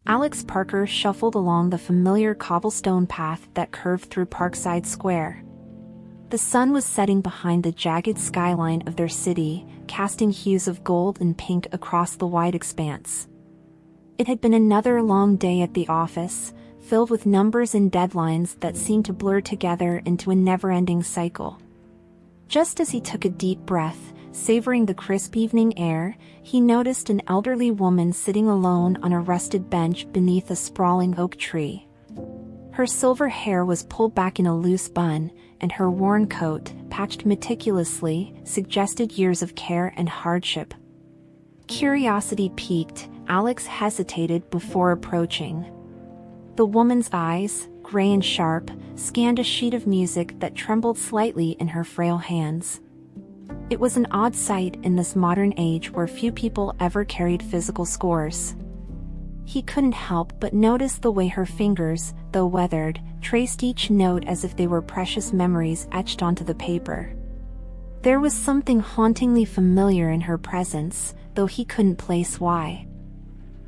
Alex Parker shuffled along the familiar cobblestone path that curved through Parkside Square. The sun was setting behind the jagged skyline of their city, casting hues of gold and pink across the wide expanse. It had been another long day at the office, filled with numbers and deadlines that seemed to blur together into a never-ending cycle. Just as he took a deep breath, savoring the crisp evening air, he noticed an elderly woman sitting alone on a rusted bench beneath a sprawling oak tree. Her silver hair was pulled back in a loose bun, and her worn coat, patched meticulously, suggested years of care and hardship. Curiosity piqued, Alex hesitated before approaching. The woman's eyes, gray and sharp, scanned a sheet of music that trembled slightly in her frail hands. It was an odd sight in this modern age where few people ever carried physical scores. He couldn't help but notice the way her fingers, though weathered, traced each note as if they were precious memories etched onto the paper. There was something hauntingly familiar in her presence, though he couldn't place why.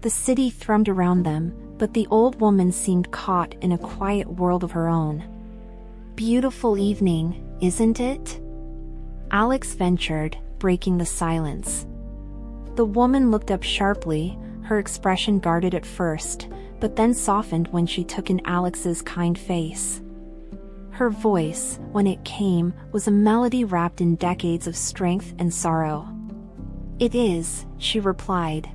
The city thrummed around them, but the old woman seemed caught in a quiet world of her own. "Beautiful evening, isn't it?" Alex ventured, breaking the silence. The woman looked up sharply, her expression guarded at first, but then softened when she took in Alex's kind face. Her voice, when it came, was a melody wrapped in decades of strength and sorrow. "It is," she replied.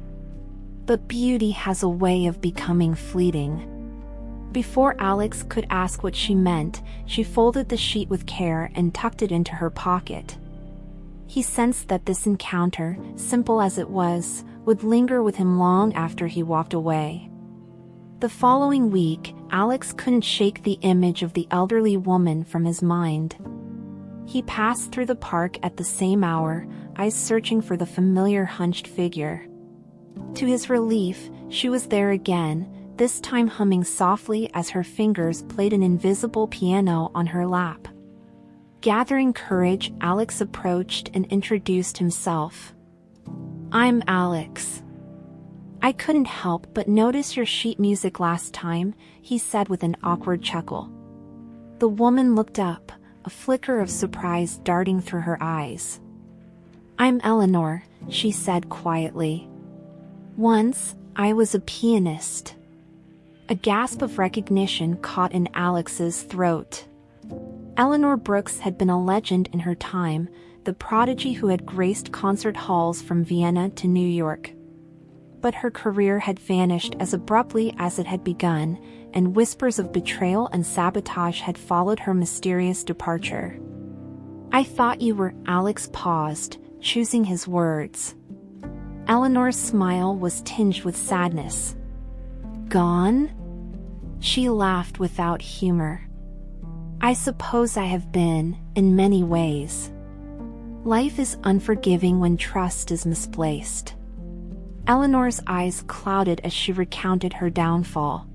"But beauty has a way of becoming fleeting." Before Alex could ask what she meant, she folded the sheet with care and tucked it into her pocket. He sensed that this encounter, simple as it was, would linger with him long after he walked away. The following week, Alex couldn't shake the image of the elderly woman from his mind. He passed through the park at the same hour, eyes searching for the familiar hunched figure. To his relief, she was there again, this time humming softly as her fingers played an invisible piano on her lap. Gathering courage, Alex approached and introduced himself. "I'm Alex. I couldn't help but notice your sheet music last time," he said with an awkward chuckle. The woman looked up, a flicker of surprise darting through her eyes. "I'm Eleanor," she said quietly. "Once, I was a pianist." A gasp of recognition caught in Alex's throat. Eleanor Brooks had been a legend in her time, the prodigy who had graced concert halls from Vienna to New York. But her career had vanished as abruptly as it had begun, and whispers of betrayal and sabotage had followed her mysterious departure. "I thought you were," Alex paused, choosing his words. Eleanor's smile was tinged with sadness. "Gone?" She laughed without humor. "I suppose I have been, in many ways. Life is unforgiving when trust is misplaced." Eleanor's eyes clouded as she recounted her downfall.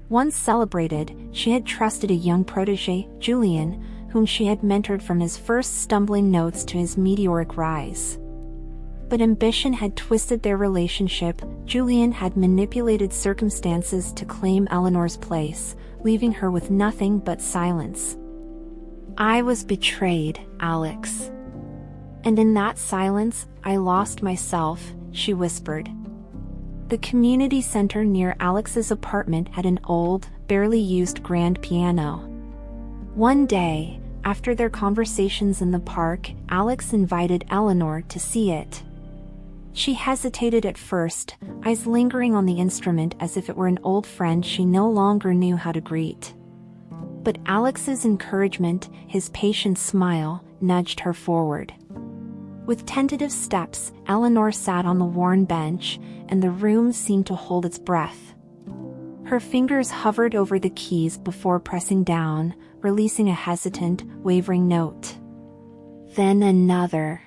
Once celebrated, she had trusted a young protégé, Julian, whom she had mentored from his first stumbling notes to his meteoric rise. But ambition had twisted their relationship. Julian had manipulated circumstances to claim Eleanor's place, leaving her with nothing but silence. "I was betrayed, Alex. And in that silence, I lost myself," she whispered. The community center near Alex's apartment had an old, barely used grand piano. One day, after their conversations in the park, Alex invited Eleanor to see it. She hesitated at first, eyes lingering on the instrument as if it were an old friend she no longer knew how to greet. But Alex's encouragement, his patient smile, nudged her forward. With tentative steps, Eleanor sat on the worn bench, and the room seemed to hold its breath. Her fingers hovered over the keys before pressing down, releasing a hesitant, wavering note. Then another.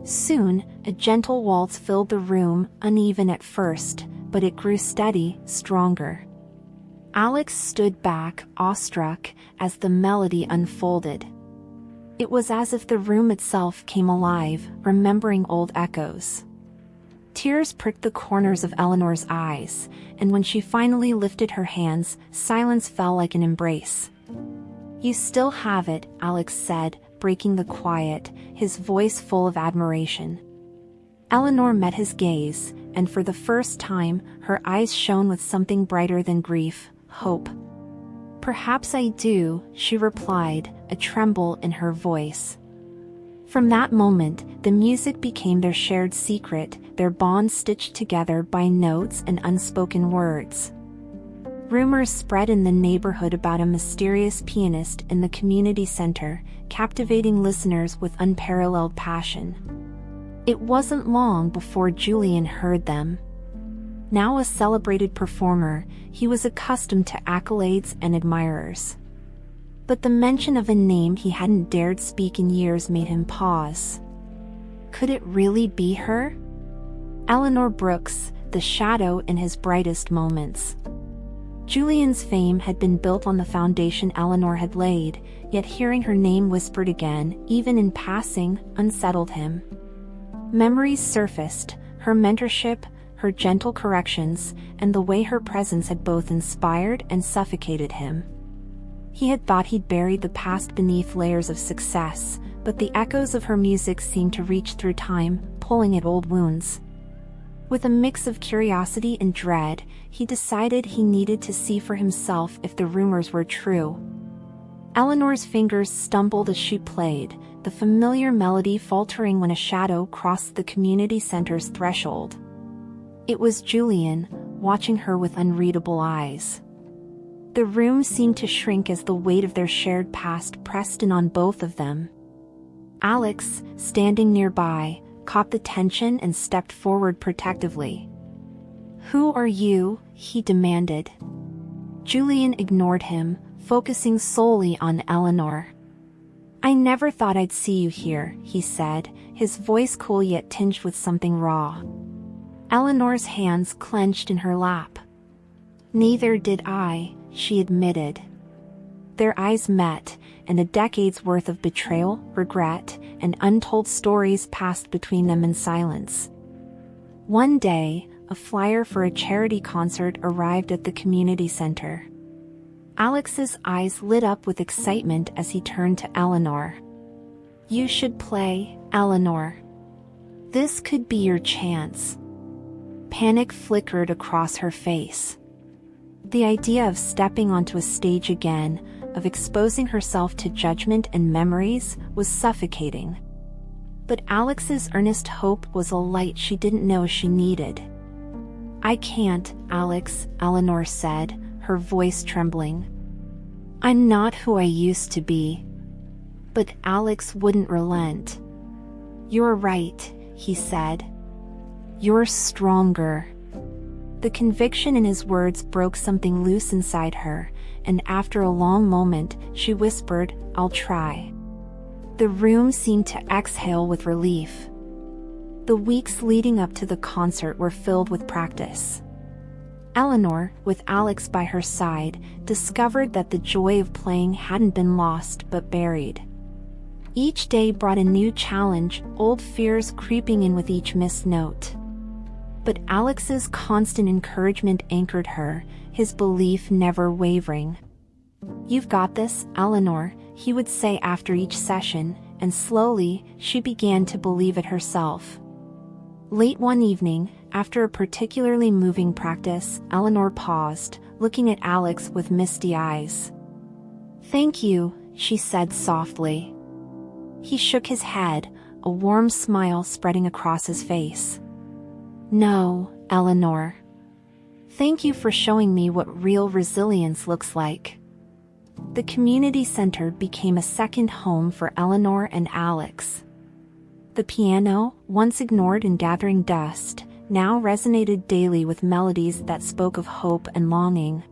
Soon, a gentle waltz filled the room, uneven at first, but it grew steady, stronger. Alex stood back, awestruck, as the melody unfolded. It was as if the room itself came alive, remembering old echoes. Tears pricked the corners of Eleanor's eyes, and when she finally lifted her hands, silence fell like an embrace. "You still have it," Alex said, breaking the quiet, his voice full of admiration. Eleanor met his gaze, and for the first time, her eyes shone with something brighter than grief, hope. "Perhaps I do," she replied, a tremble in her voice. From that moment, the music became their shared secret, their bond stitched together by notes and unspoken words. Rumors spread in the neighborhood about a mysterious pianist in the community center, captivating listeners with unparalleled passion. It wasn't long before Julian heard them. Now a celebrated performer, he was accustomed to accolades and admirers. But the mention of a name he hadn't dared speak in years made him pause. Could it really be her? Eleanor Brooks, the shadow in his brightest moments. Julian's fame had been built on the foundation Eleanor had laid, yet hearing her name whispered again, even in passing, unsettled him. Memories surfaced, her mentorship, her gentle corrections, and the way her presence had both inspired and suffocated him. He had thought he'd buried the past beneath layers of success, but the echoes of her music seemed to reach through time, pulling at old wounds. With a mix of curiosity and dread, he decided he needed to see for himself if the rumors were true. Eleanor's fingers stumbled as she played, the familiar melody faltering when a shadow crossed the community center's threshold. It was Julian, watching her with unreadable eyes. The room seemed to shrink as the weight of their shared past pressed in on both of them. Alex, standing nearby, caught the tension and stepped forward protectively. "Who are you?" he demanded. Julian ignored him, focusing solely on Eleanor. "I never thought I'd see you here," he said, his voice cool yet tinged with something raw. Eleanor's hands clenched in her lap. "Neither did I," she admitted. Their eyes met, and a decade's worth of betrayal, regret, and untold stories passed between them in silence. One day, a flyer for a charity concert arrived at the community center. Alex's eyes lit up with excitement as he turned to Eleanor. "You should play, Eleanor. This could be your chance." Panic flickered across her face. The idea of stepping onto a stage again, of exposing herself to judgment and memories, was suffocating. But Alex's earnest hope was a light she didn't know she needed. "I can't, Alex," Eleanor said, her voice trembling. "I'm not who I used to be." But Alex wouldn't relent. "You're right," he said. "You're stronger." The conviction in his words broke something loose inside her, and after a long moment, she whispered, "I'll try." The room seemed to exhale with relief. The weeks leading up to the concert were filled with practice. Eleanor, with Alex by her side, discovered that the joy of playing hadn't been lost but buried. Each day brought a new challenge, old fears creeping in with each missed note. But Alex's constant encouragement anchored her, his belief never wavering. "You've got this, Eleanor," he would say after each session, and slowly, she began to believe it herself. Late one evening, after a particularly moving practice, Eleanor paused, looking at Alex with misty eyes. "Thank you," she said softly. He shook his head, a warm smile spreading across his face. "No, Eleanor. Thank you for showing me what real resilience looks like." The community center became a second home for Eleanor and Alex. The piano, once ignored and gathering dust, now resonated daily with melodies that spoke of hope and longing.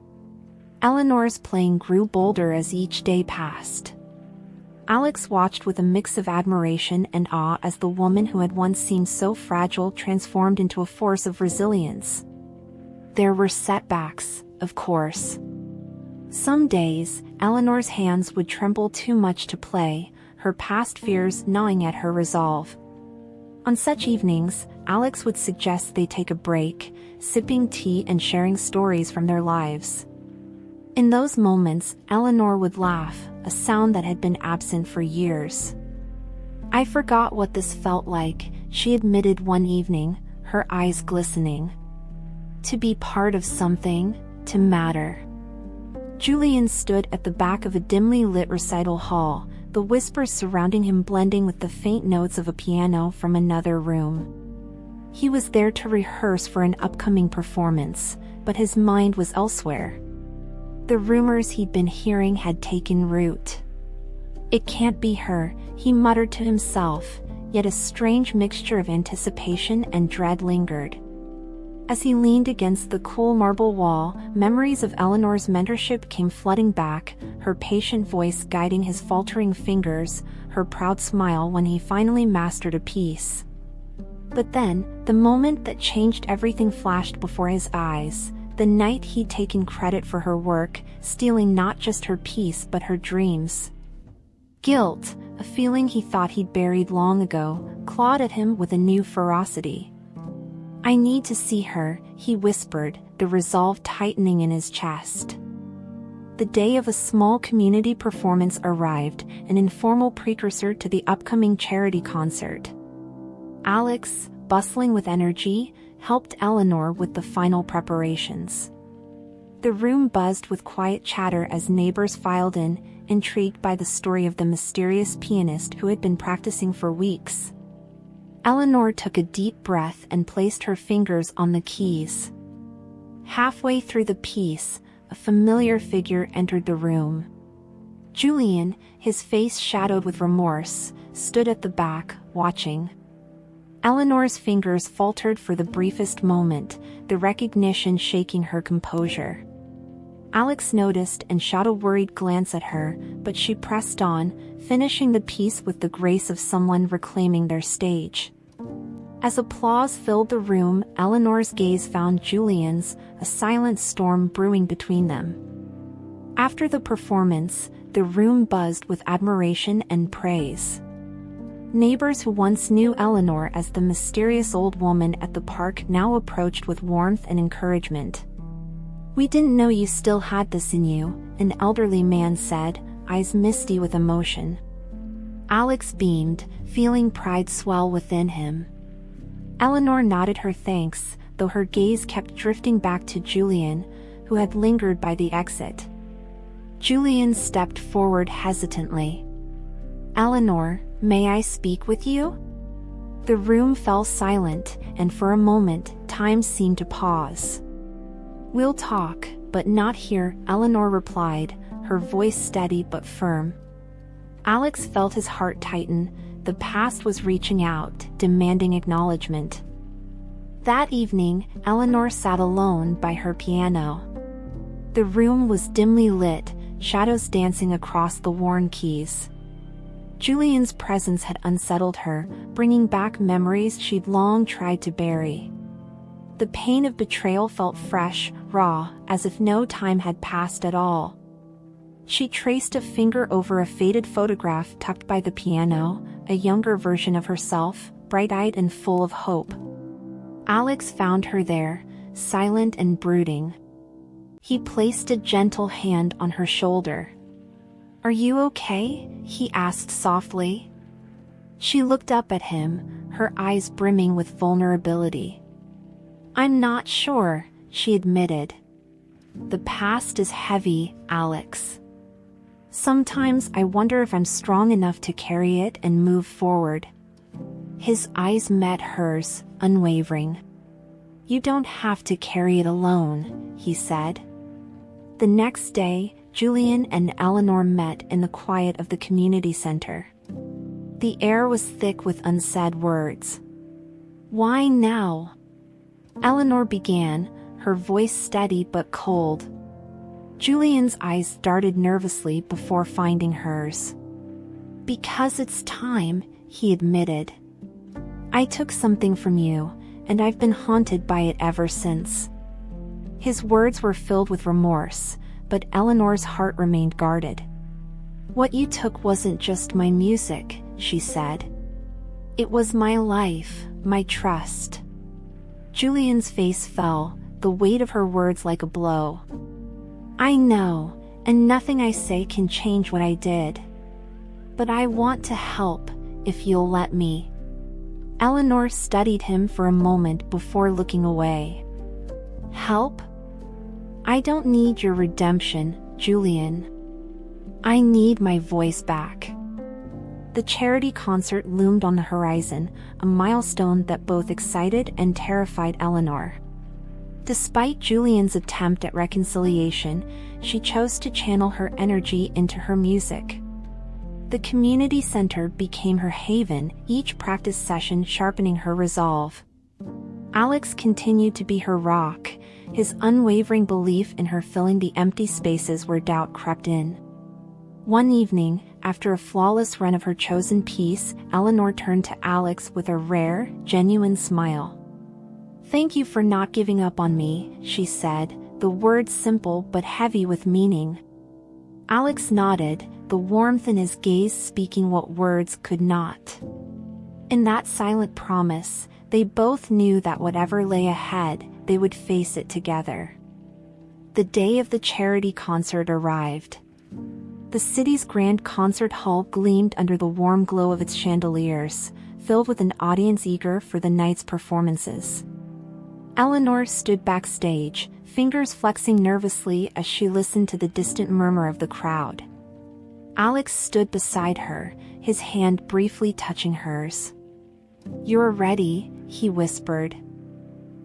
Eleanor's playing grew bolder as each day passed. Alex watched with a mix of admiration and awe as the woman who had once seemed so fragile transformed into a force of resilience. There were setbacks, of course. Some days, Eleanor's hands would tremble too much to play, her past fears gnawing at her resolve. On such evenings, Alex would suggest they take a break, sipping tea and sharing stories from their lives. In those moments, Eleanor would laugh, a sound that had been absent for years. "I forgot what this felt like," she admitted one evening, her eyes glistening. "To be part of something, to matter." Julian stood at the back of a dimly lit recital hall, the whispers surrounding him blending with the faint notes of a piano from another room. He was there to rehearse for an upcoming performance, but his mind was elsewhere. The rumors he'd been hearing had taken root. "It can't be her," he muttered to himself, yet a strange mixture of anticipation and dread lingered. As he leaned against the cool marble wall, memories of Eleanor's mentorship came flooding back, her patient voice guiding his faltering fingers, her proud smile when he finally mastered a piece. But then, the moment that changed everything flashed before his eyes, the night he'd taken credit for her work, stealing not just her piece but her dreams. Guilt, a feeling he thought he'd buried long ago, clawed at him with a new ferocity. "I need to see her," he whispered, the resolve tightening in his chest. The day of a small community performance arrived, an informal precursor to the upcoming charity concert. Alex, bustling with energy, helped Eleanor with the final preparations. The room buzzed with quiet chatter as neighbors filed in, intrigued by the story of the mysterious pianist who had been practicing for weeks. Eleanor took a deep breath and placed her fingers on the keys. Halfway through the piece, a familiar figure entered the room. Julian, his face shadowed with remorse, stood at the back, watching. Eleanor's fingers faltered for the briefest moment, the recognition shaking her composure. Alex noticed and shot a worried glance at her, but she pressed on, finishing the piece with the grace of someone reclaiming their stage. As applause filled the room, Eleanor's gaze found Julian's, a silent storm brewing between them. After the performance, the room buzzed with admiration and praise. Neighbors who once knew Eleanor as the mysterious old woman at the park now approached with warmth and encouragement. "We didn't know you still had this in you," an elderly man said, eyes misty with emotion. Alex beamed, feeling pride swell within him. Eleanor nodded her thanks, though her gaze kept drifting back to Julian, who had lingered by the exit. Julian stepped forward hesitantly. "Eleanor, may I speak with you?" The room fell silent, and for a moment, time seemed to pause. "We'll talk, but not here," Eleanor replied, her voice steady but firm. Alex felt his heart tighten. The past was reaching out, demanding acknowledgement. That evening, Eleanor sat alone by her piano. The room was dimly lit, shadows dancing across the worn keys. Julian's presence had unsettled her, bringing back memories she'd long tried to bury. The pain of betrayal felt fresh, raw, as if no time had passed at all. She traced a finger over a faded photograph tucked by the piano, a younger version of herself, bright-eyed and full of hope. Alex found her there, silent and brooding. He placed a gentle hand on her shoulder. "Are you okay?" he asked softly. She looked up at him, her eyes brimming with vulnerability. "I'm not sure," she admitted. "The past is heavy, Alex. Sometimes I wonder if I'm strong enough to carry it and move forward." His eyes met hers, unwavering. "You don't have to carry it alone," he said. The next day, Julian and Eleanor met in the quiet of the community center. The air was thick with unsaid words. "Why now?" Eleanor began, her voice steady but cold. Julian's eyes darted nervously before finding hers. "Because it's time," he admitted. "I took something from you, and I've been haunted by it ever since." His words were filled with remorse, but Eleanor's heart remained guarded. "What you took wasn't just my music," she said. It was my life, my trust. Julian's face fell, the weight of her words like a blow. I know, and nothing I say can change what I did. But I want to help, if you'll let me. Eleanor studied him for a moment before looking away. Help? I don't need your redemption, Julian. I need my voice back. The charity concert loomed on the horizon, a milestone that both excited and terrified Eleanor. Despite Julian's attempt at reconciliation, she chose to channel her energy into her music. The community center became her haven, each practice session sharpening her resolve. Alex continued to be her rock, his unwavering belief in her filling the empty spaces where doubt crept in. One evening, after a flawless run of her chosen piece, Eleanor turned to Alex with a rare, genuine smile. "Thank you for not giving up on me," she said, the words simple but heavy with meaning. Alex nodded, the warmth in his gaze speaking what words could not. In that silent promise, they both knew that whatever lay ahead, they would face it together. The day of the charity concert arrived. The city's grand concert hall gleamed under the warm glow of its chandeliers, filled with an audience eager for the night's performances. Eleanor stood backstage, fingers flexing nervously as she listened to the distant murmur of the crowd. Alex stood beside her, his hand briefly touching hers. "You're ready," he whispered.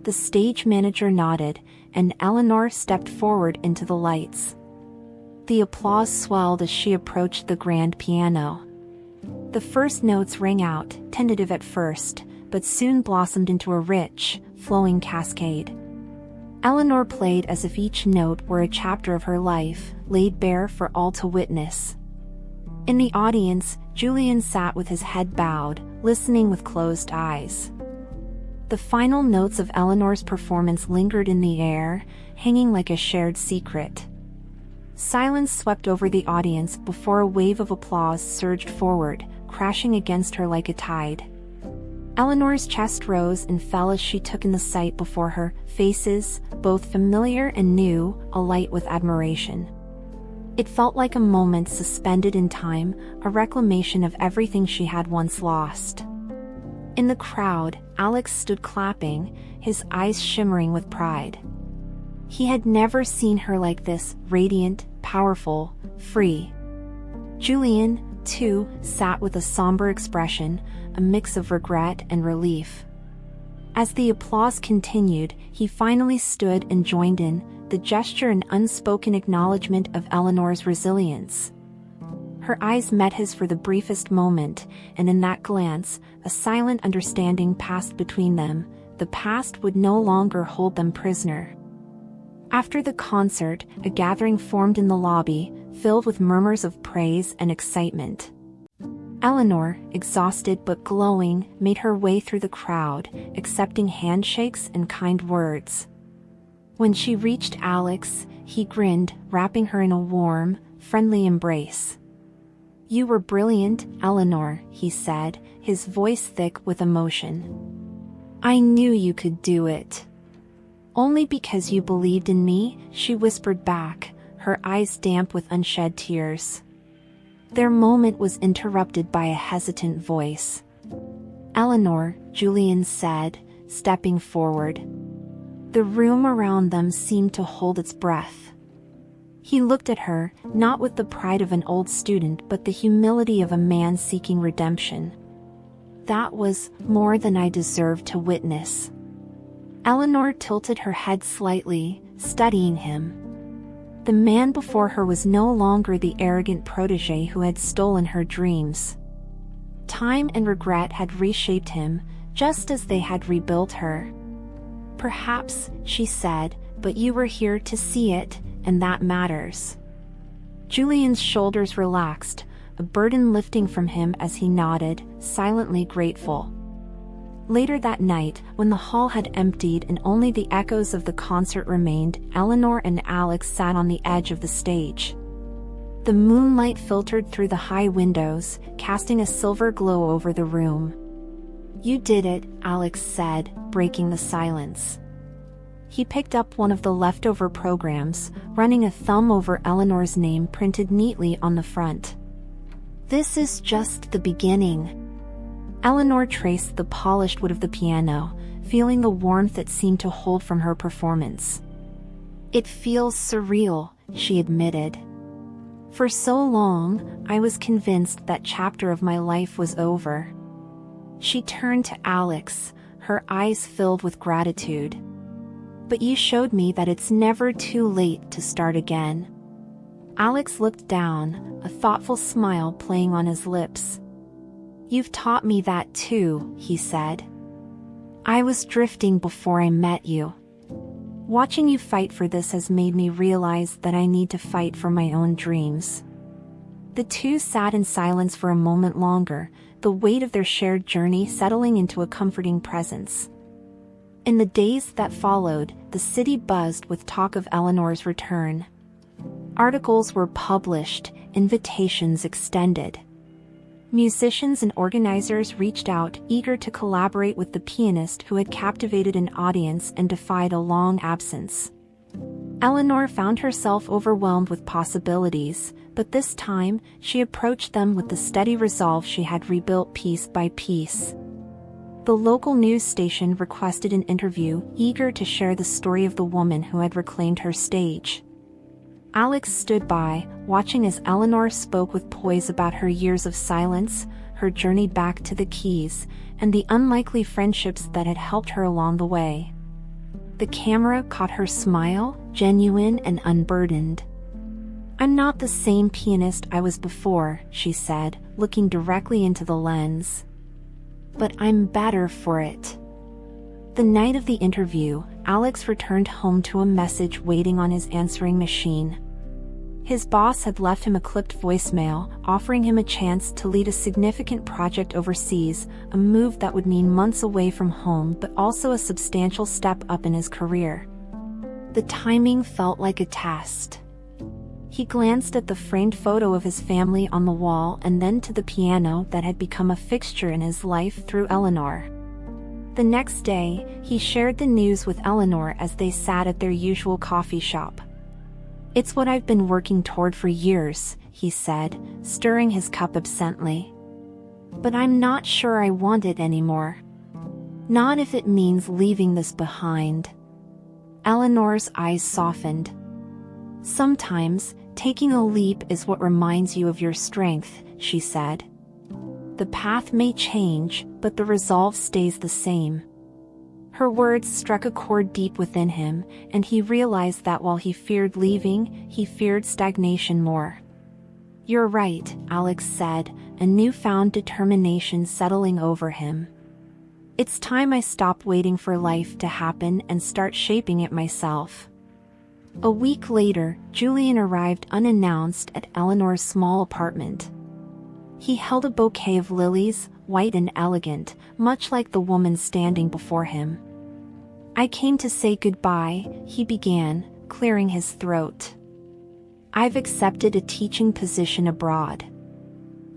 The stage manager nodded, and Eleanor stepped forward into the lights. The applause swelled as she approached the grand piano. The first notes rang out, tentative at first, but soon blossomed into a rich, flowing cascade. Eleanor played as if each note were a chapter of her life, laid bare for all to witness. In the audience, Julian sat with his head bowed, listening with closed eyes. The final notes of Eleanor's performance lingered in the air, hanging like a shared secret. Silence swept over the audience before a wave of applause surged forward, crashing against her like a tide. Eleanor's chest rose and fell as she took in the sight before her, faces, both familiar and new, alight with admiration. It felt like a moment suspended in time, a reclamation of everything she had once lost. In the crowd, Alex stood clapping, his eyes shimmering with pride. He had never seen her like this, radiant, powerful, free. Julian, too, sat with a somber expression, a mix of regret and relief. As the applause continued, he finally stood and joined in, the gesture an unspoken acknowledgement of Eleanor's resilience. Her eyes met his for the briefest moment, and in that glance, a silent understanding passed between them. The past would no longer hold them prisoner. After the concert, a gathering formed in the lobby, filled with murmurs of praise and excitement. Eleanor, exhausted but glowing, made her way through the crowd, accepting handshakes and kind words. When she reached Alex, he grinned, wrapping her in a warm, friendly embrace. "You were brilliant, Eleanor," he said, his voice thick with emotion. "I knew you could do it." "Only because you believed in me," she whispered back, her eyes damp with unshed tears. Their moment was interrupted by a hesitant voice. "Eleanor," Julian said, stepping forward. The room around them seemed to hold its breath. He looked at her, not with the pride of an old student but the humility of a man seeking redemption. "That was more than I deserved to witness." Eleanor tilted her head slightly, studying him. The man before her was no longer the arrogant protégé who had stolen her dreams. Time and regret had reshaped him, just as they had rebuilt her. "Perhaps," she said, "but you were here to see it, and that matters." Julian's shoulders relaxed, a burden lifting from him as he nodded, silently grateful. Later that night, when the hall had emptied and only the echoes of the concert remained, Eleanor and Alex sat on the edge of the stage. The moonlight filtered through the high windows, casting a silver glow over the room. You did it, Alex said, breaking the silence. He picked up one of the leftover programs, running a thumb over Eleanor's name printed neatly on the front. This is just the beginning. Eleanor traced the polished wood of the piano, feeling the warmth it seemed to hold from her performance. It feels surreal, she admitted. For so long, I was convinced that chapter of my life was over. She turned to Alex, her eyes filled with gratitude. But you showed me that it's never too late to start again. Alex looked down, a thoughtful smile playing on his lips. You've taught me that too, he said. I was drifting before I met you. Watching you fight for this has made me realize that I need to fight for my own dreams. The two sat in silence for a moment longer, the weight of their shared journey settling into a comforting presence. In the days that followed, the city buzzed with talk of Eleanor's return. Articles were published, invitations extended. Musicians and organizers reached out, eager to collaborate with the pianist who had captivated an audience and defied a long absence. Eleanor found herself overwhelmed with possibilities, but this time, she approached them with the steady resolve she had rebuilt piece by piece. The local news station requested an interview, eager to share the story of the woman who had reclaimed her stage. Alex stood by, watching as Eleanor spoke with poise about her years of silence, her journey back to the keys, and the unlikely friendships that had helped her along the way. The camera caught her smile, genuine and unburdened. I'm not the same pianist I was before, she said, looking directly into the lens. But I'm better for it. The night of the interview, Alex returned home to a message waiting on his answering machine. His boss had left him a clipped voicemail, offering him a chance to lead a significant project overseas, a move that would mean months away from home but also a substantial step up in his career. The timing felt like a test. He glanced at the framed photo of his family on the wall and then to the piano that had become a fixture in his life through Eleanor. The next day, he shared the news with Eleanor as they sat at their usual coffee shop. It's what I've been working toward for years, he said, stirring his cup absently. But I'm not sure I want it anymore. Not if it means leaving this behind. Eleanor's eyes softened. Sometimes, taking a leap is what reminds you of your strength, she said. The path may change, but the resolve stays the same. Her words struck a chord deep within him, and he realized that while he feared leaving, he feared stagnation more. You're right, Alex said, a newfound determination settling over him. It's time I stop waiting for life to happen and start shaping it myself. A week later, Julian arrived unannounced at Eleanor's small apartment. He held a bouquet of lilies, white and elegant, much like the woman standing before him. I came to say goodbye, he began, clearing his throat. I've accepted a teaching position abroad.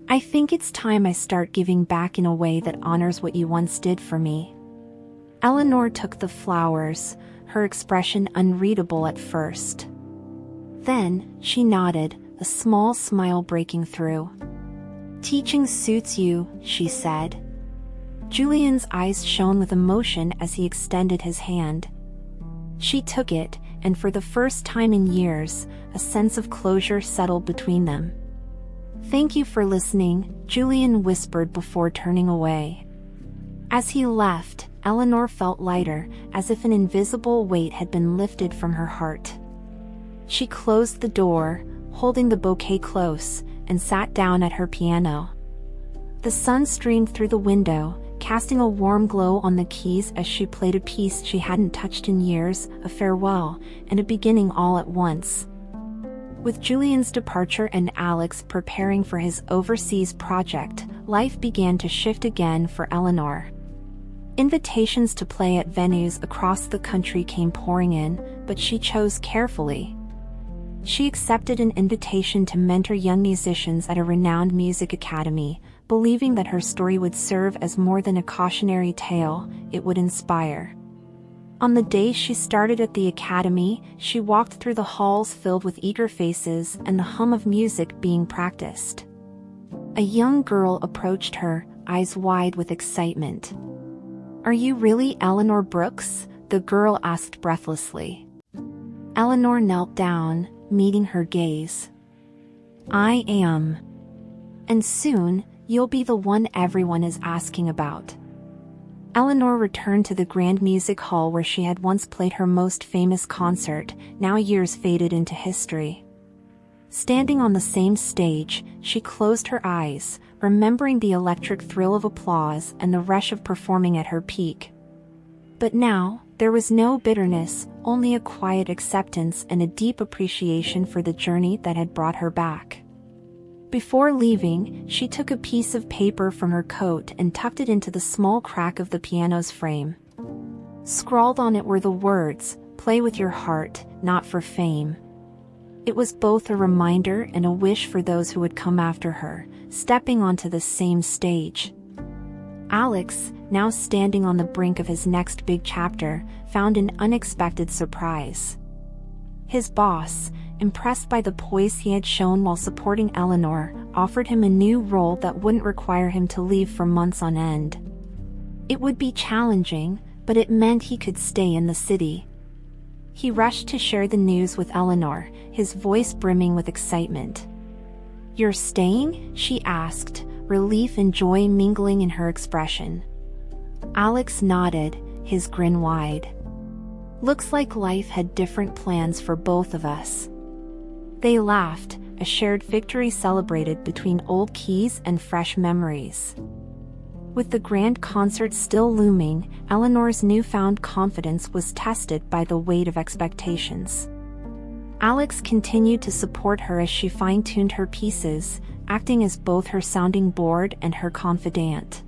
I think it's time I start giving back in a way that honors what you once did for me. Eleanor took the flowers, her expression unreadable at first. Then, she nodded, a small smile breaking through. Teaching suits you, she said. Julian's eyes shone with emotion as he extended his hand. She took it, and for the first time in years, a sense of closure settled between them. Thank you for listening, Julian whispered before turning away. As he left, Eleanor felt lighter, as if an invisible weight had been lifted from her heart. She closed the door, holding the bouquet close, and sat down at her piano. The sun streamed through the window, casting a warm glow on the keys as she played a piece she hadn't touched in years, a farewell, and a beginning all at once. With Julian's departure and Alex preparing for his overseas project, life began to shift again for Eleanor. Invitations to play at venues across the country came pouring in, but she chose carefully. She accepted an invitation to mentor young musicians at a renowned music academy, believing that her story would serve as more than a cautionary tale, it would inspire. On the day she started at the academy, she walked through the halls filled with eager faces and the hum of music being practiced. A young girl approached her, eyes wide with excitement. "Are you really Eleanor Brooks?" the girl asked breathlessly. Eleanor knelt down, meeting her gaze. "I am. And soon, you'll be the one everyone is asking about." Eleanor returned to the grand music hall where she had once played her most famous concert, now years faded into history. Standing on the same stage, she closed her eyes, remembering the electric thrill of applause and the rush of performing at her peak. But now, there was no bitterness, only a quiet acceptance and a deep appreciation for the journey that had brought her back. Before leaving, she took a piece of paper from her coat and tucked it into the small crack of the piano's frame. Scrawled on it were the words, "Play with your heart, not for fame." It was both a reminder and a wish for those who would come after her, stepping onto the same stage. Alex, now standing on the brink of his next big chapter, found an unexpected surprise. His boss, impressed by the poise he had shown while supporting Eleanor, offered him a new role that wouldn't require him to leave for months on end. It would be challenging, but it meant he could stay in the city. He rushed to share the news with Eleanor, his voice brimming with excitement. "You're staying?" she asked, relief and joy mingling in her expression. Alex nodded, his grin wide. "Looks like life had different plans for both of us." They laughed, a shared victory celebrated between old keys and fresh memories. With the grand concert still looming, Eleanor's newfound confidence was tested by the weight of expectations. Alex continued to support her as she fine-tuned her pieces, acting as both her sounding board and her confidant.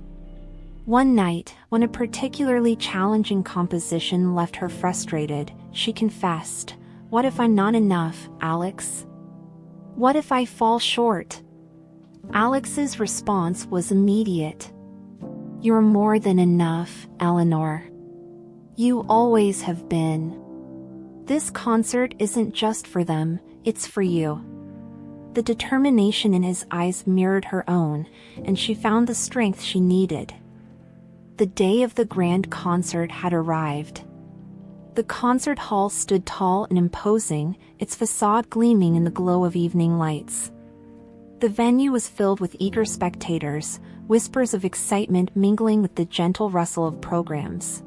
One night, when a particularly challenging composition left her frustrated, she confessed, "What if I'm not enough, Alex? What if I fall short?" Alex's response was immediate. "You're more than enough, Eleanor. You always have been. This concert isn't just for them, it's for you." The determination in his eyes mirrored her own, and she found the strength she needed. The day of the grand concert had arrived. The concert hall stood tall and imposing, its facade gleaming in the glow of evening lights. The venue was filled with eager spectators, whispers of excitement mingling with the gentle rustle of programs.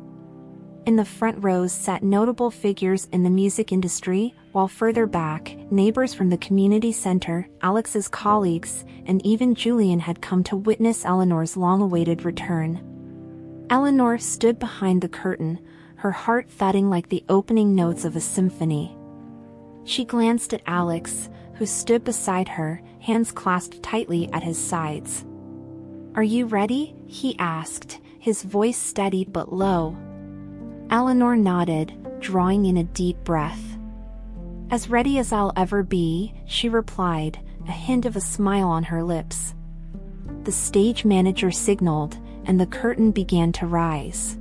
In the front rows sat notable figures in the music industry, while further back, neighbors from the community center, Alex's colleagues, and even Julian had come to witness Eleanor's long-awaited return. Eleanor stood behind the curtain, her heart thudding like the opening notes of a symphony. She glanced at Alex, who stood beside her, hands clasped tightly at his sides. "Are you ready?" he asked, his voice steady but low. Eleanor nodded, drawing in a deep breath. "As ready as I'll ever be," she replied, a hint of a smile on her lips. The stage manager signaled, and the curtain began to rise.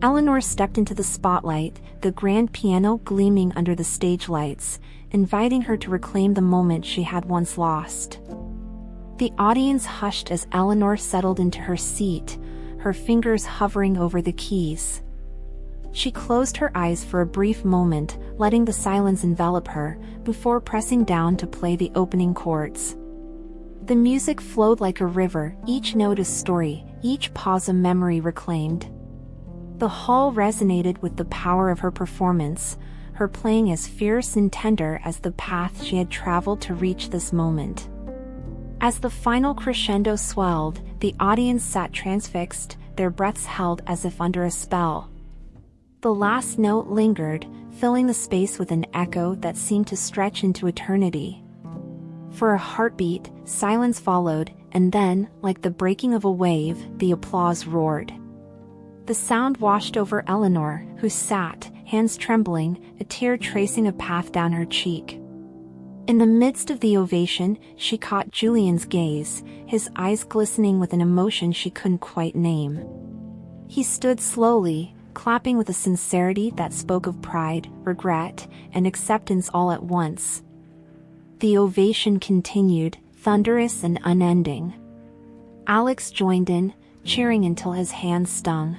Eleanor stepped into the spotlight, the grand piano gleaming under the stage lights, inviting her to reclaim the moment she had once lost. The audience hushed as Eleanor settled into her seat, her fingers hovering over the keys. She closed her eyes for a brief moment, letting the silence envelop her, before pressing down to play the opening chords. The music flowed like a river, each note a story, each pause a memory reclaimed. The hall resonated with the power of her performance, her playing as fierce and tender as the path she had traveled to reach this moment. As the final crescendo swelled, the audience sat transfixed, their breaths held as if under a spell. The last note lingered, filling the space with an echo that seemed to stretch into eternity. For a heartbeat, silence followed, and then, like the breaking of a wave, the applause roared. The sound washed over Eleanor, who sat, hands trembling, a tear tracing a path down her cheek. In the midst of the ovation, she caught Julian's gaze, his eyes glistening with an emotion she couldn't quite name. He stood slowly, clapping with a sincerity that spoke of pride, regret, and acceptance all at once. The ovation continued, thunderous and unending. Alex joined in, cheering until his hands stung.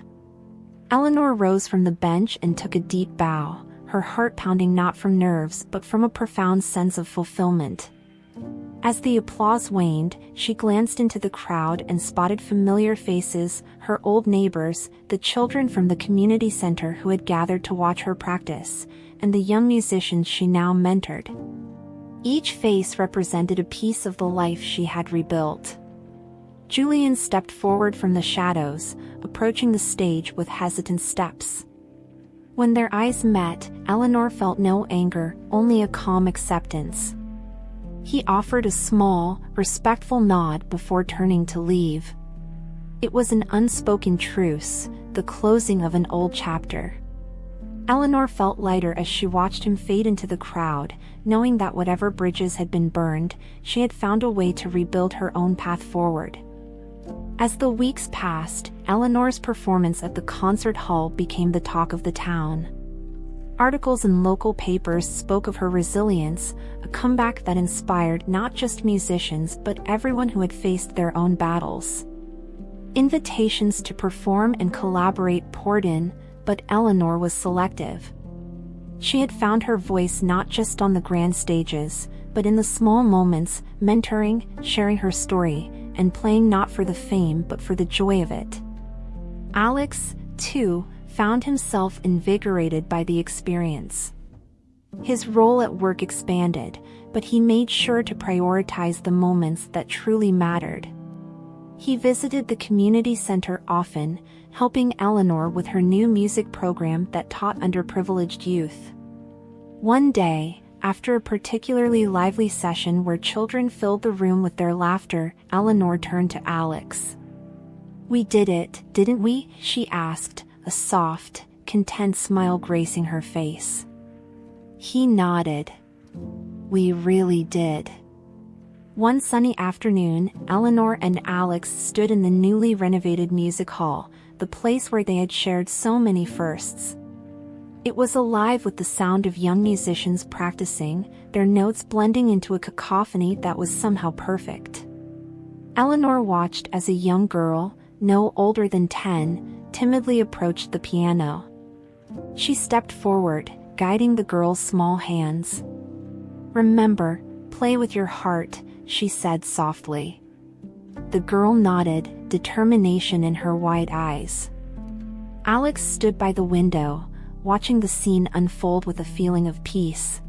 Eleanor rose from the bench and took a deep bow, her heart pounding not from nerves but from a profound sense of fulfillment. As the applause waned, she glanced into the crowd and spotted familiar faces, her old neighbors, the children from the community center who had gathered to watch her practice, and the young musicians she now mentored. Each face represented a piece of the life she had rebuilt. Julian stepped forward from the shadows, approaching the stage with hesitant steps. When their eyes met, Eleanor felt no anger, only a calm acceptance. He offered a small, respectful nod before turning to leave. It was an unspoken truce, the closing of an old chapter. Eleanor felt lighter as she watched him fade into the crowd, knowing that whatever bridges had been burned, she had found a way to rebuild her own path forward. As the weeks passed, Eleanor's performance at the concert hall became the talk of the town. Articles in local papers spoke of her resilience, a comeback that inspired not just musicians but everyone who had faced their own battles. Invitations to perform and collaborate poured in, but Eleanor was selective. She had found her voice not just on the grand stages, but in the small moments, mentoring, sharing her story, and playing not for the fame but for the joy of it. Alex, too, found himself invigorated by the experience. His role at work expanded, but he made sure to prioritize the moments that truly mattered. He visited the community center often, helping Eleanor with her new music program that taught underprivileged youth. One day, after a particularly lively session where children filled the room with their laughter, Eleanor turned to Alex. "We did it, didn't we?" she asked, a soft, content smile gracing her face. He nodded. "We really did." One sunny afternoon, Eleanor and Alex stood in the newly renovated music hall, the place where they had shared so many firsts. It was alive with the sound of young musicians practicing, their notes blending into a cacophony that was somehow perfect. Eleanor watched as a young girl, no older than 10, timidly approached the piano. She stepped forward, guiding the girl's small hands. "Remember, play with your heart," she said softly. The girl nodded, determination in her wide eyes. Alex stood by the window, watching the scene unfold with a feeling of peace.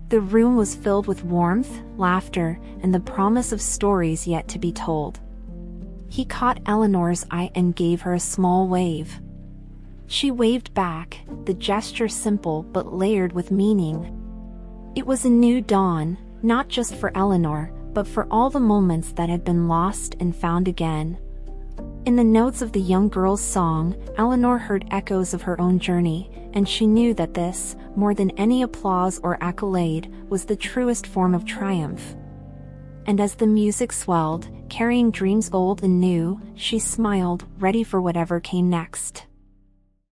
The room was filled with warmth, laughter, and the promise of stories yet to be told. He caught Eleanor's eye and gave her a small wave. She waved back, the gesture simple but layered with meaning. It was a new dawn, not just for Eleanor, but for all the moments that had been lost and found again. In the notes of the young girl's song, Eleanor heard echoes of her own journey, and she knew that this, more than any applause or accolade, was the truest form of triumph. And as the music swelled, carrying dreams old and new, she smiled, ready for whatever came next.